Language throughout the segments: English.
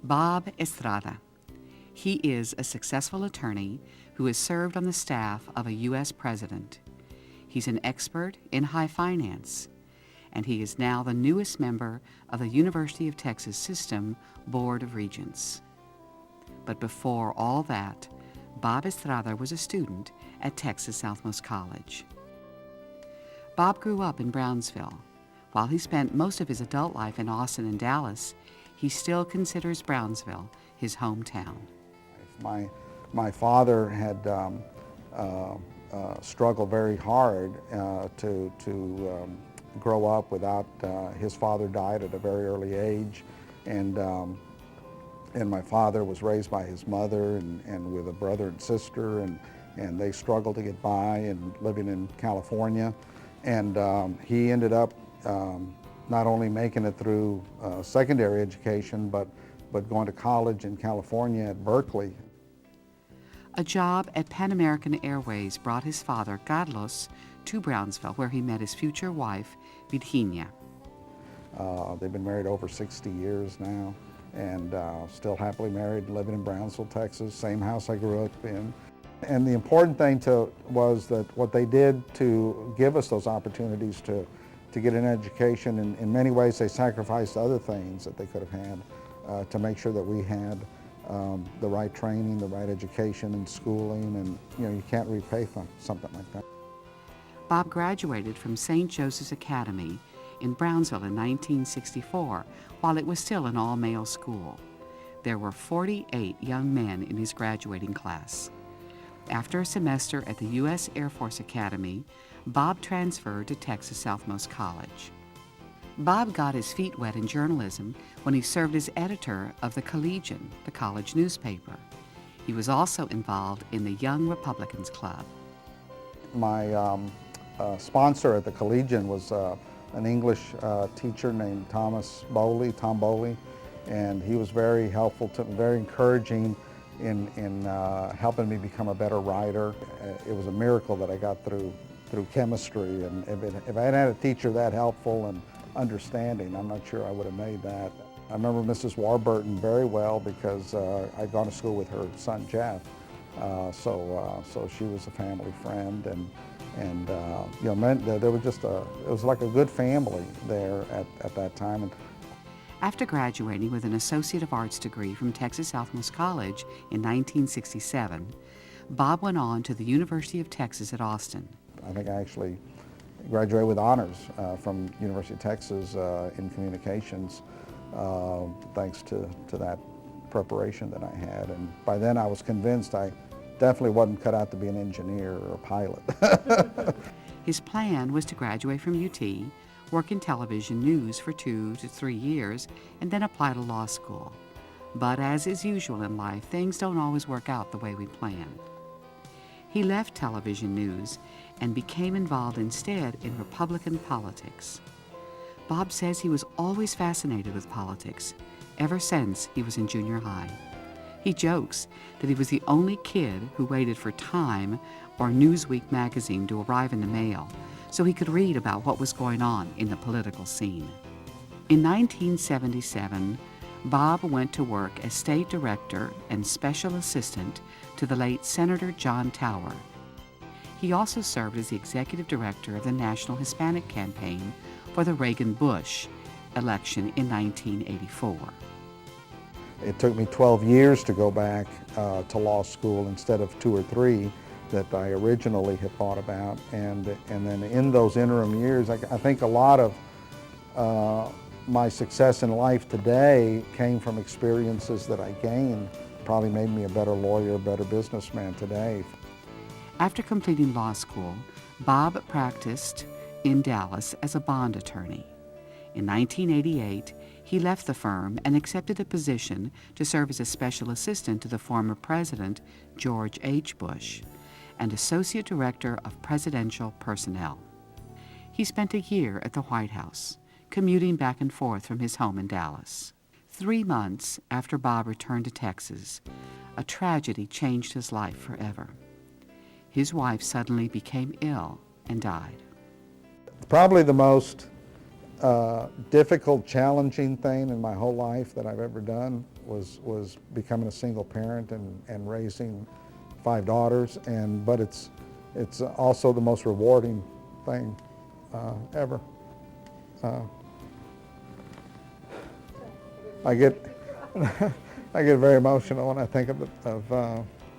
Bob Estrada. He is a successful attorney who has served on the staff of a U.S. president. He's an expert in high finance, and he is now the newest member of the University of Texas System Board of Regents. But before all that, Bob Estrada was a student at Texas Southmost College. Bob grew up in Brownsville. While he spent most of his adult life in Austin and Dallas, he still considers Brownsville his hometown. My father had struggled very hard to grow up without, his father died at a very early age, and my father was raised by his mother and with a brother and sister, and they struggled to get by and living in California. And he ended up not only making it through secondary education, but going to college in California at Berkeley. A job at Pan American Airways brought his father, Carlos, to Brownsville, where he met his future wife, Virginia. They've been married over 60 years now, and still happily married, living in Brownsville, Texas, same house I grew up in. And the important thing was that what they did to give us those opportunities to get an education, in many ways they sacrificed other things that they could have had to make sure that we had the right training, the right education and schooling, and you can't repay something like that. Bob graduated from St. Joseph's Academy in Brownsville in 1964, while it was still an all-male school. There were 48 young men in his graduating class. After a semester at the U.S. Air Force Academy, Bob transferred to Texas Southmost College. Bob got his feet wet in journalism when he served as editor of the Collegian, the college newspaper. He was also involved in the Young Republicans Club. My sponsor at the Collegian was an English teacher named Tom Bowley, and he was very helpful to me, very encouraging in helping me become a better writer. It was a miracle that I got through chemistry, and if I hadn't had a teacher that helpful and understanding, I'm not sure I would have made that. I remember Mrs. Warburton very well because I'd gone to school with her son Jeff, so she was a family friend, and there was just it was like a good family there at that time. After graduating with an Associate of Arts degree from Texas Southmost College in 1967, Bob went on to the University of Texas at Austin. I think I actually graduated with honors from University of Texas in communications, thanks to that preparation that I had. And by then I was convinced I definitely wasn't cut out to be an engineer or a pilot. His plan was to graduate from UT, work in television news for 2 to 3 years, and then apply to law school. But as is usual in life, things don't always work out the way we plan. He left television news and became involved instead in Republican politics. Bob says he was always fascinated with politics, ever since he was in junior high. He jokes that he was the only kid who waited for Time or Newsweek magazine to arrive in the mail so he could read about what was going on in the political scene. In 1977, Bob went to work as state director and special assistant to the late Senator John Tower. He also served as the executive director of the National Hispanic Campaign for the Reagan-Bush election in 1984. It took me 12 years to go back to law school instead of 2 or 3 that I originally had thought about, and then in those interim years, I think a lot of my success in life today came from experiences that I gained. Probably made me a better lawyer, a better businessman today. After completing law school, Bob practiced in Dallas as a bond attorney. In 1988, he left the firm and accepted a position to serve as a special assistant to the former president, George H. Bush, and associate director of presidential personnel. He spent a year at the White House, commuting back and forth from his home in Dallas. 3 months after Bob returned to Texas, a tragedy changed his life forever. His wife suddenly became ill and died. Probably the most difficult, challenging thing in my whole life that I've ever done was becoming a single parent and raising 5 daughters, but it's also the most rewarding thing ever. I get I get very emotional when I think of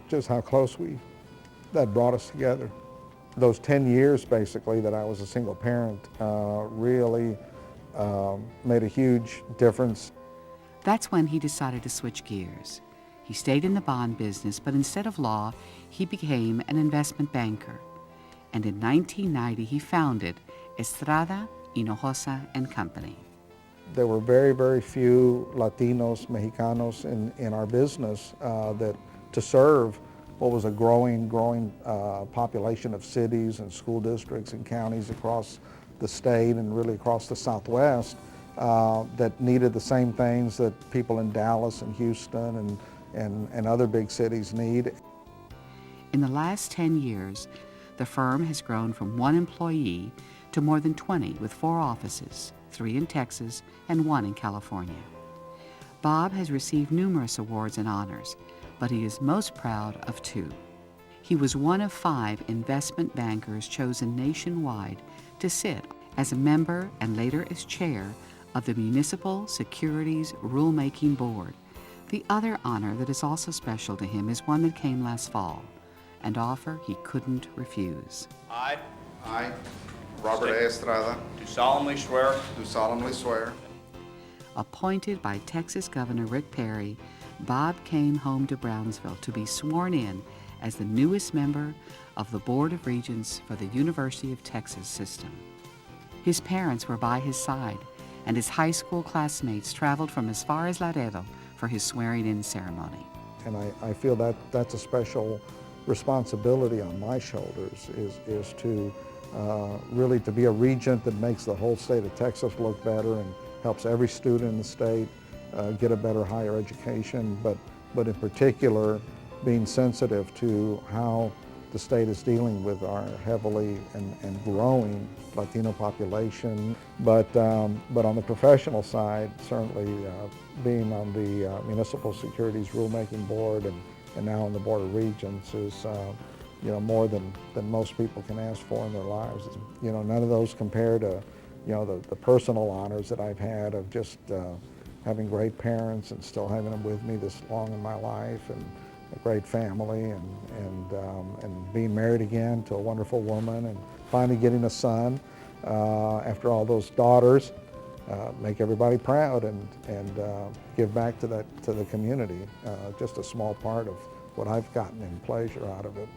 just how close that brought us together. Those 10 years basically that I was a single parent really made a huge difference. That's when he decided to switch gears. He stayed in the bond business, but instead of law, he became an investment banker. And in 1990, he founded Estrada, Hinojosa and Company. There were very, very few Latinos, Mexicanos in our business that to serve what was a growing population of cities and school districts and counties across the state and really across the Southwest that needed the same things that people in Dallas and Houston and other big cities need. In the last 10 years, the firm has grown from 1 employee to more than 20 with 4 offices, 3 in Texas and 1 in California. Bob has received numerous awards and honors, but he is most proud of 2. He was one of 5 investment bankers chosen nationwide to sit as a member and later as chair of the Municipal Securities Rulemaking Board. The other honor that is also special to him is one that came last fall, an offer he couldn't refuse. I, Robert A. Estrada, do solemnly swear do solemnly swear. Appointed by Texas Governor Rick Perry, Bob came home to Brownsville to be sworn in as the newest member of the Board of Regents for the University of Texas system. His parents were by his side, and his high school classmates traveled from as far as Laredo for his swearing-in ceremony. And I feel that that's a special responsibility on my shoulders is to really to be a regent that makes the whole state of Texas look better and helps every student in the state get a better higher education, but in particular being sensitive to how the state is dealing with our heavily and growing Latino population. But on the professional side, certainly being on the Municipal Securities Rulemaking Board and now on the Board of Regents is more than most people can ask for in their lives. None of those compare to the personal honors that I've had of just having great parents and still having them with me this long in my life, and a great family, and being married again to a wonderful woman, and finally getting a son after all those daughters. Make everybody proud and give back to the community. Just a small part of what I've gotten in pleasure out of it.